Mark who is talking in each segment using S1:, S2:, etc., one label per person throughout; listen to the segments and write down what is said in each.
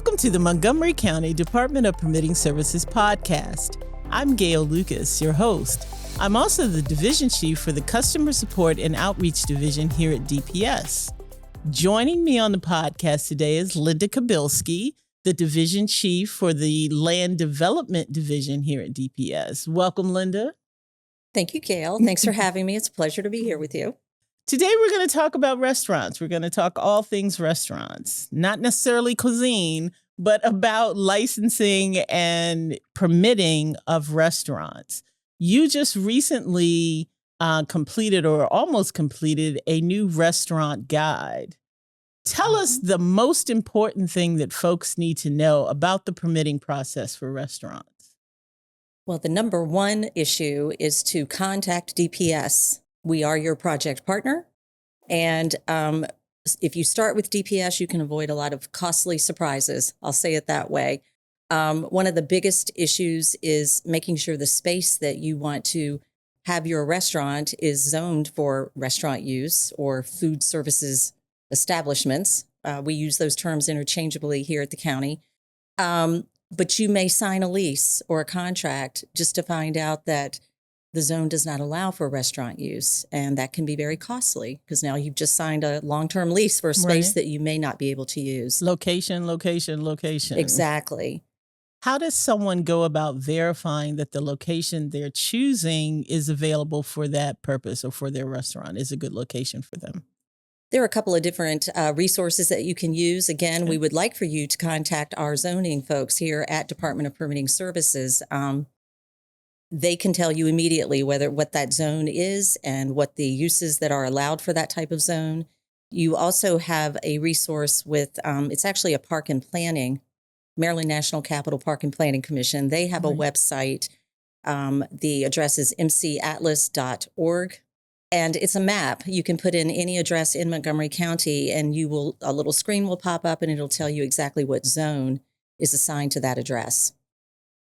S1: Welcome to the Montgomery County Department of Permitting Services podcast. I'm Gail Lucas, your host. I'm also the Division Chief for the Customer Support and Outreach Division here at DPS. Joining me on the podcast today is Linda Kobylski, the Division Chief for the Land Development Division here at DPS. Welcome, Linda.
S2: Thank you, Gail. Thanks for having me. It's a pleasure to be here with you.
S1: Today, we're going to talk about restaurants. We're going to talk all things restaurants, not necessarily cuisine, but about licensing and permitting of restaurants. You just recently completed or almost completed a new restaurant guide. Tell us the most important thing that folks need to know about the permitting process for restaurants.
S2: Well, the number one issue is to contact DPS. We are your project partner. And if you start with DPS, you can avoid a lot of costly surprises. I'll say it that way. One of the biggest issues is making sure the space that you want to have your restaurant is zoned for restaurant use or food services establishments. We use those terms interchangeably here at the county. But you may sign a lease or a contract just to find out that the zone does not allow for restaurant use. And that can be very costly because now you've just signed a long-term lease for a space that you may not be able to use.
S1: Location.
S2: Exactly.
S1: How does someone go about verifying that the location they're choosing is available for that purpose or for their restaurant is a good location for them?
S2: There are a couple of different resources that you can use. Again, we would like for you to contact our zoning folks here at Department of Permitting Services. They can tell you immediately what that zone is and what the uses that are allowed for that type of zone. You also have a resource with, it's actually a park and planning, Maryland National Capital Park and Planning Commission. They have a website. The address is mcatlas.org. And it's a map. You can put in any address in Montgomery County and a little screen will pop up and it'll tell you exactly what zone is assigned to that address.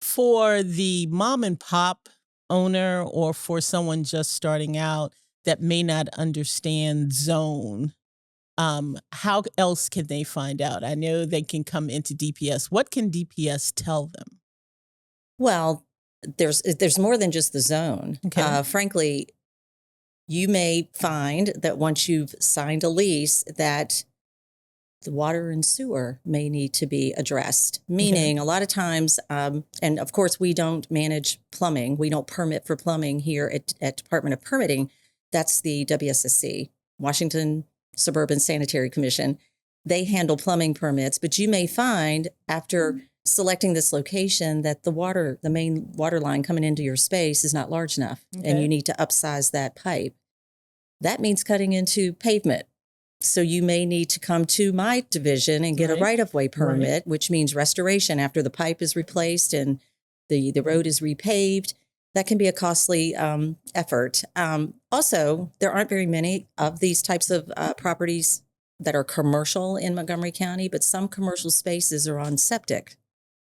S1: For the mom and pop owner or for someone just starting out that may not understand zone, how else can they find out? I know they can come into DPS. What can DPS tell them?
S2: Well, there's more than just the zone.
S1: Okay.
S2: Frankly, you may find that once you've signed a lease that the water and sewer may need to be addressed, meaning a lot of times, and of course, we don't manage plumbing. We don't permit for plumbing here at Department of Permitting. That's the WSSC, Washington Suburban Sanitary Commission. They handle plumbing permits, but you may find after selecting this location that the main water line coming into your space is not large enough and you need to upsize that pipe. That means cutting into pavement. So you may need to come to my division and get a right-of-way permit, which means restoration after the pipe is replaced and the road is repaved. That can be a costly effort. Also, there aren't very many of these types of properties that are commercial in Montgomery County, but some commercial spaces are on septic.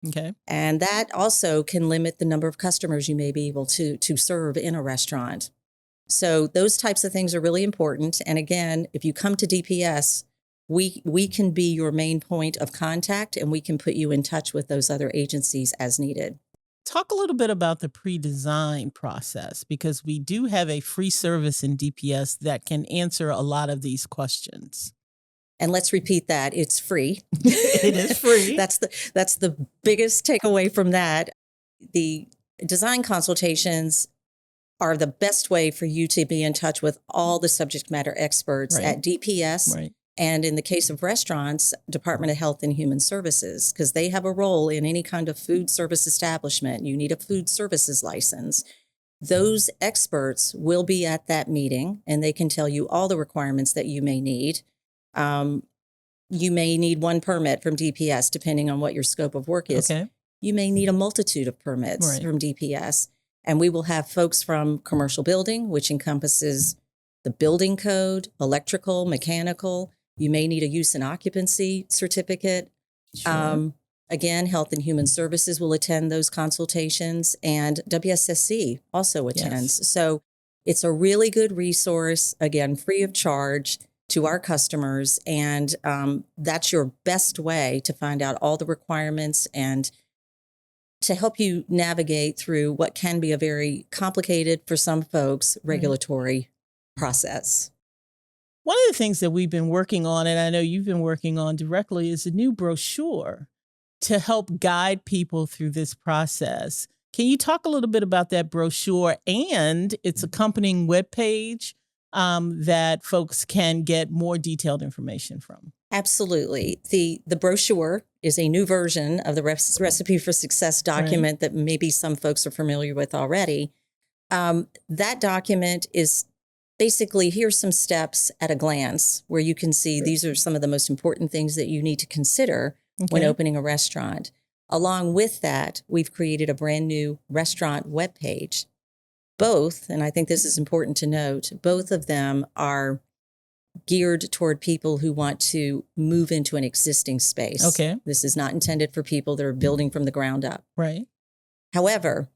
S1: Okay.
S2: And that also can limit the number of customers you may be able to serve in a restaurant. So those types of things are really important. And again, if you come to DPS, we can be your main point of contact and we can put you in touch with those other agencies as needed.
S1: Talk a little bit about the pre-design process because we do have a free service in DPS that can answer a lot of these questions.
S2: And let's repeat that. It's free.
S1: It is free.
S2: That's the biggest takeaway from that. The design consultations are the best way for you to be in touch with all the subject matter experts at DPS. And in the case of restaurants, Department of Health and Human Services, because they have a role in any kind of food service establishment. You need a food services license. Those experts will be at that meeting and they can tell you all the requirements that you may need. You may need one permit from DPS, depending on what your scope of work is. You may need a multitude of permits from DPS. And we will have folks from commercial building, which encompasses the building code, electrical, mechanical. You may need a use and occupancy certificate. Again, Health and Human Services will attend those consultations and WSSC also attends. So it's a really good resource, again, free of charge. to our customers. And that's your best way to find out all the requirements and to help you navigate through what can be a very complicated, for some folks, regulatory process.
S1: One of the things that we've been working on, and I know you've been working on directly, is a new brochure to help guide people through this process. Can you talk a little bit about that brochure and its accompanying webpage that folks can get more detailed information from?
S2: Absolutely. The brochure is a new version of the Recipe for Success document that maybe some folks are familiar with already. That document is basically, here's some steps at a glance where you can see these are some of the most important things that you need to consider when opening a restaurant. Along with that, we've created a brand new restaurant webpage. Both, and I think this is important to note, both of them are geared toward people who want to move into an existing space.
S1: Okay.
S2: This is not intended for people that are building from the ground up.
S1: Right.
S2: However,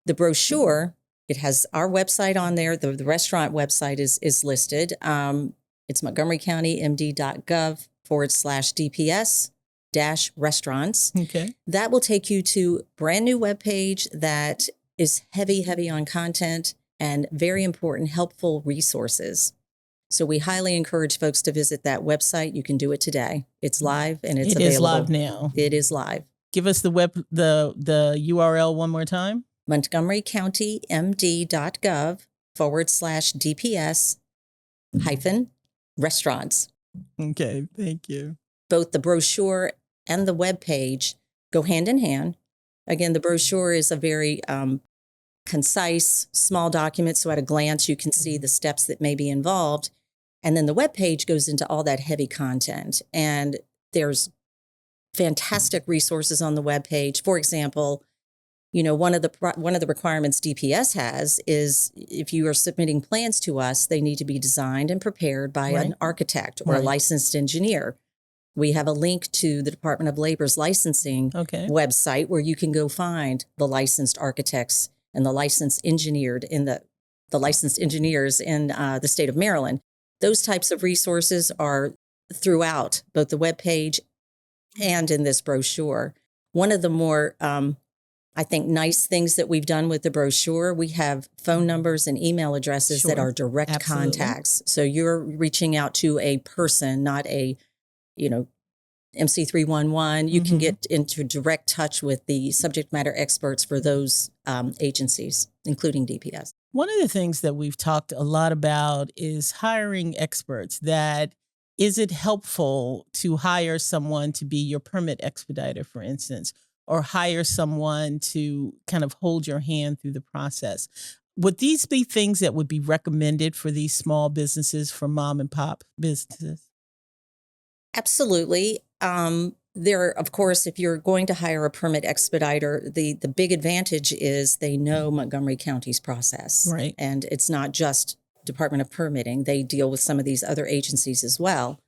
S2: the brochure, it has our website on there. The restaurant website is listed. It's montgomerycountymd.gov/DPS-restaurants.
S1: Okay.
S2: That will take you to a brand new webpage that is heavy on content and very important, helpful resources. So we highly encourage folks to visit that website. You can do it today. It's live and it's available.
S1: It is live now.
S2: It is live.
S1: Give us the URL one more time.
S2: montgomerycountymd.gov/DPS-restaurants.
S1: Okay, thank you.
S2: Both the brochure and the webpage go hand in hand. Again, the brochure is a very concise, small document. So at a glance, you can see the steps that may be involved. And then the webpage goes into all that heavy content. And there's fantastic resources on the webpage. For example, one of the requirements DPS has is if you are submitting plans to us, they need to be designed and prepared by an architect or a licensed engineer. We have a link to the Department of Labor's licensing website where you can go find the licensed architects and the licensed engineers in the state of Maryland. Those types of resources are throughout both the webpage and in this brochure. One of the more I think nice things that we've done with the brochure, we have phone numbers and email addresses that are direct contacts. So you're reaching out to a person, not a, MC311. You can get into direct touch with the subject matter experts for those agencies, including DPS.
S1: One of the things that we've talked a lot about is hiring experts. Is it helpful to hire someone to be your permit expediter, for instance, or hire someone to kind of hold your hand through the process? Would these be things that would be recommended for these small businesses, for mom and pop businesses?
S2: Absolutely. Of course, if you're going to hire a permit expediter, the big advantage is they know Montgomery County's process.
S1: Right.
S2: And it's not just Department of Permitting. They deal with some of these other agencies as well.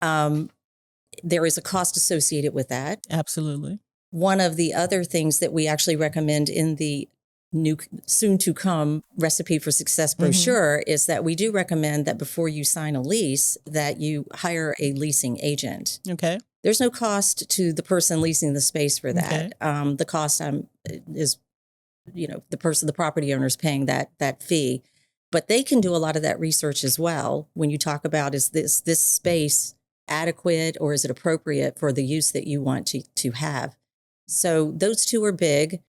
S2: There is a cost associated with that.
S1: Absolutely.
S2: One of the other things that we actually recommend in the new soon to come Recipe for Success brochure is that we do recommend that before you sign a lease that you hire a leasing agent.
S1: Okay.
S2: There's no cost to the person leasing the space for that.
S1: Okay.
S2: The cost is, the property owner is paying that fee, but they can do a lot of that research as well. When you talk about, is this space adequate or is it appropriate for the use that you want to have? So those two are big.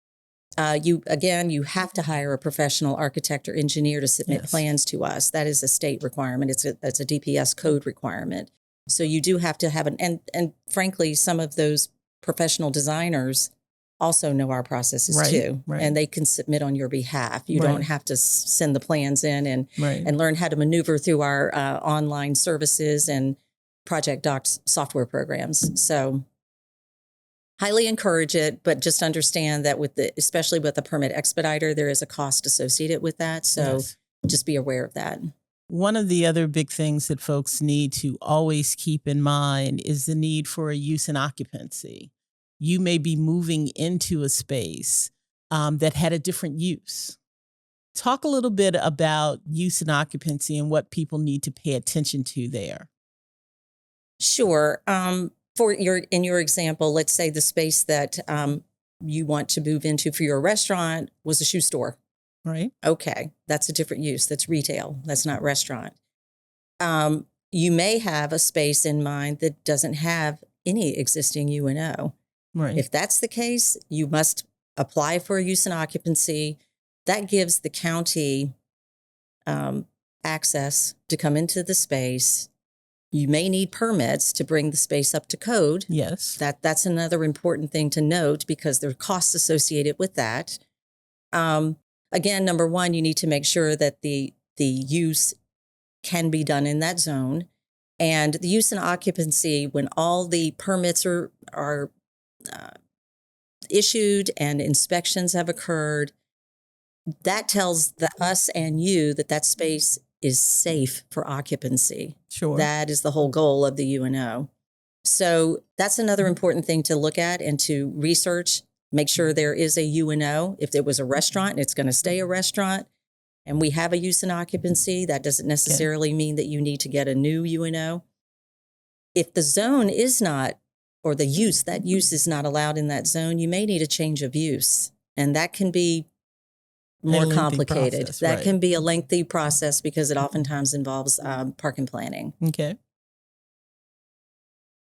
S2: You have to hire a professional architect or engineer to submit plans to us. That is a state requirement. It's a DPS code requirement. So you do have to have and frankly, some of those professional designers also know our processes too, and they can submit on your behalf. You don't have to send the plans in and learn how to maneuver through our online services and project docs software programs. So highly encourage it, but just understand that especially with the permit expediter, there is a cost associated with that. So just be aware of that.
S1: One of the other big things that folks need to always keep in mind is the need for a use and occupancy. You may be moving into a space that had a different use. Talk a little bit about use and occupancy and what people need to pay attention to there.
S2: Sure. In your example, let's say the space that you want to move into for your restaurant was a shoe store.
S1: Right.
S2: Okay, that's a different use. That's retail. That's not restaurant. You may have a space in mind that doesn't have any existing UNO.
S1: Right.
S2: If that's the case, you must apply for a use and occupancy. That gives the county access to come into the space. You may need permits to bring the space up to code.
S1: Yes.
S2: That's another important thing to note because there are costs associated with that. Again, number one, you need to make sure that the use can be done in that zone. And the use and occupancy, when all the permits are issued and inspections have occurred, that tells us and you that space is safe for occupancy.
S1: Sure.
S2: That is the whole goal of the UNO. So that's another important thing to look at and to research. Make sure there is a UNO. If it was a restaurant, it's going to stay a restaurant. And we have a use and occupancy. That doesn't necessarily mean that you need to get a new UNO. If the zone is not, or that use is not allowed in that zone, you may need a change of use. And that can be more complicated.
S1: Process,
S2: that
S1: right.
S2: can be a lengthy process because it oftentimes involves parking planning.
S1: Okay.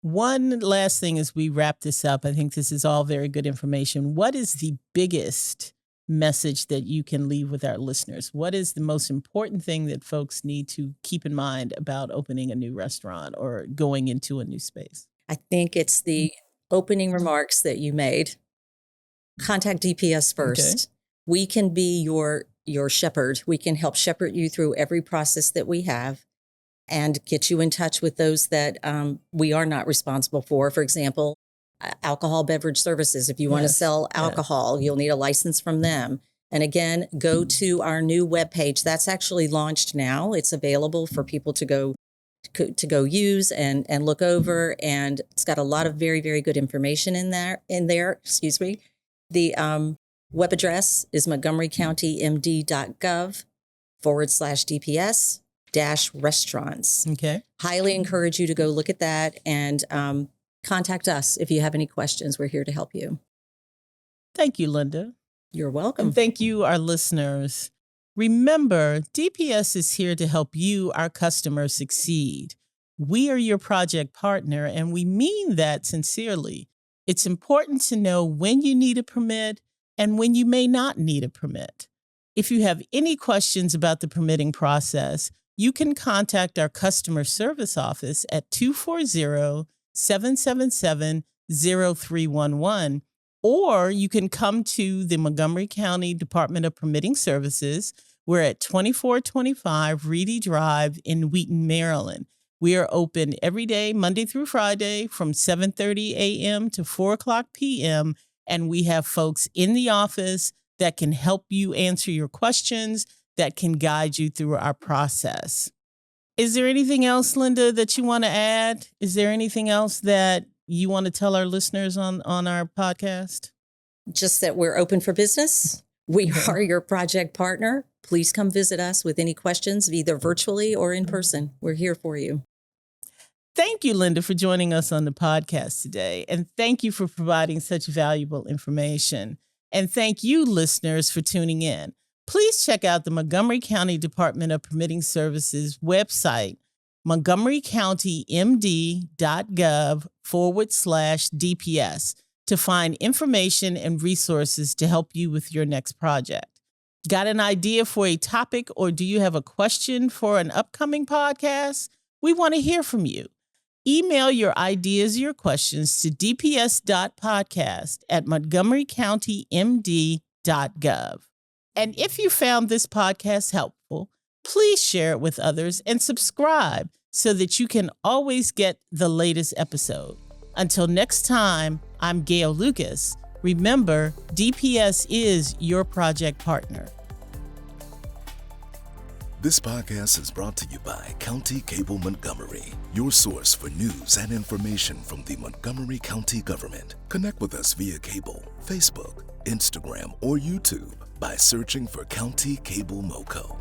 S1: One last thing as we wrap this up, I think this is all very good information. What is the biggest message that you can leave with our listeners? What is the most important thing that folks need to keep in mind about opening a new restaurant or going into a new space?
S2: I think it's the opening remarks that you made. Contact DPS first.
S1: Okay.
S2: We can be your shepherd. We can help shepherd you through every process that we have and get you in touch with those that we are not responsible for. For example, alcohol beverage services. If you want to sell alcohol, you'll need a license from them. And again, go to our new webpage. That's actually launched now. It's available for people to go use and look over. And it's got a lot of very, very good information in there. Excuse me. The web address is montgomerycounty.gov/DPS-restaurants.
S1: Okay.
S2: Highly encourage you to go look at that and contact us if you have any questions. We're here to help you.
S1: Thank you, Linda.
S2: You're welcome.
S1: And thank you, our listeners. Remember, DPS is here to help you, our customers, succeed. We are your project partner, and we mean that sincerely. It's important to know when you need a permit and when you may not need a permit. If you have any questions about the permitting process, you can contact our customer service office at 240-777-0311, or you can come to the Montgomery County Department of Permitting Services. We're at 2425 Reedy Drive in Wheaton, Maryland. We are open every day, Monday through Friday, from 7:30 a.m. to 4 o'clock p.m., and we have folks in the office that can help you answer your questions, that can guide you through our process. Is there anything else, Linda, that you want to add? Is there anything else that you want to tell our listeners on our podcast?
S2: Just that we're open for business. We are your project partner. Please come visit us with any questions, either virtually or in person. We're here for you.
S1: Thank you, Linda, for joining us on the podcast today. And thank you for providing such valuable information. And thank you, listeners, for tuning in. Please check out the Montgomery County Department of Permitting Services website, montgomerycountymd.gov/DPS, to find information and resources to help you with your next project. Got an idea for a topic, or do you have a question for an upcoming podcast? We want to hear from you. Email your ideas or your questions to dps.podcast@montgomerycountymd.gov. And if you found this podcast helpful, please share it with others and subscribe so that you can always get the latest episode. Until next time, I'm Gail Lucas. Remember, DPS is your project partner.
S3: This podcast is brought to you by County Cable Montgomery, your source for news and information from the Montgomery County government. Connect with us via cable, Facebook, Instagram, or YouTube. by searching for County Cable MoCo.